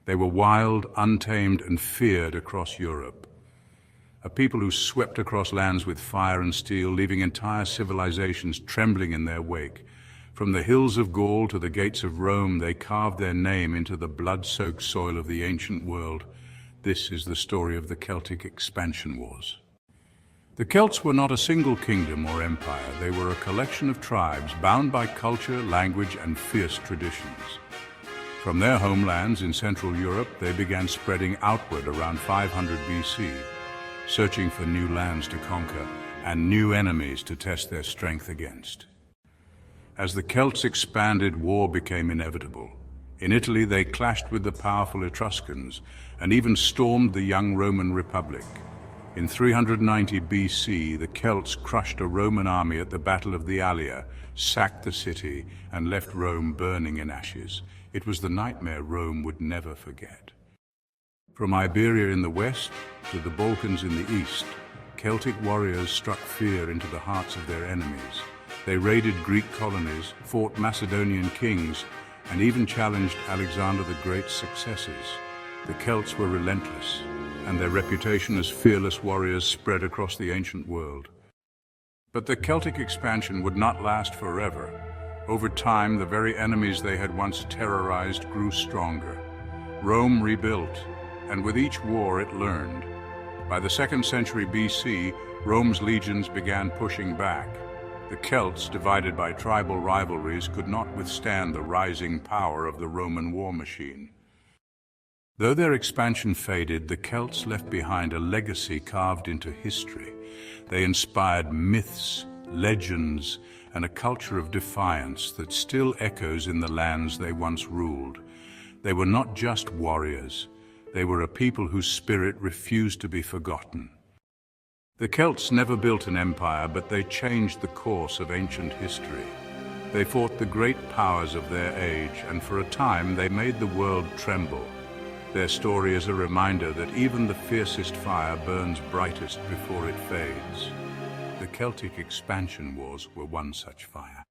They were wild, untamed, and feared across Europe. A people who swept across lands with fire and steel, leaving entire civilizations trembling in their wake. From the hills of Gaul to the gates of Rome, they carved their name into the blood-soaked soil of the ancient world. This is the story of the Celtic Expansion Wars. The Celts were not a single kingdom or empire. They were a collection of tribes bound by culture, language, and fierce traditions. From their homelands in Central Europe, they began spreading outward around 500 BC, searching for new lands to conquer and new enemies to test their strength against. As the Celts expanded, war became inevitable. In Italy, they clashed with the powerful Etruscans and even stormed the young Roman Republic. In 390 BC, the Celts crushed a Roman army at the Battle of the Allia, sacked the city, and left Rome burning in ashes. It was the nightmare Rome would never forget. From Iberia in the west to the Balkans in the east, Celtic warriors struck fear into the hearts of their enemies. They raided Greek colonies, fought Macedonian kings, and even challenged Alexander the Great's successors. The Celts were relentless, and their reputation as fearless warriors spread across the ancient world. But the Celtic expansion would not last forever. Over time, the very enemies they had once terrorized grew stronger. Rome rebuilt, and with each war it learned. By the 2nd century BC, Rome's legions began pushing back. The Celts, divided by tribal rivalries, could not withstand the rising power of the Roman war machine. Though their expansion faded, the Celts left behind a legacy carved into history. They inspired myths, legends, and a culture of defiance that still echoes in the lands they once ruled. They were not just warriors. They were a people whose spirit refused to be forgotten. The Celts never built an empire, but they changed the course of ancient history. They fought the great powers of their age, and for a time they made the world tremble. Their story is a reminder that even the fiercest fire burns brightest before it fades. The Celtic Expansion Wars were one such fire.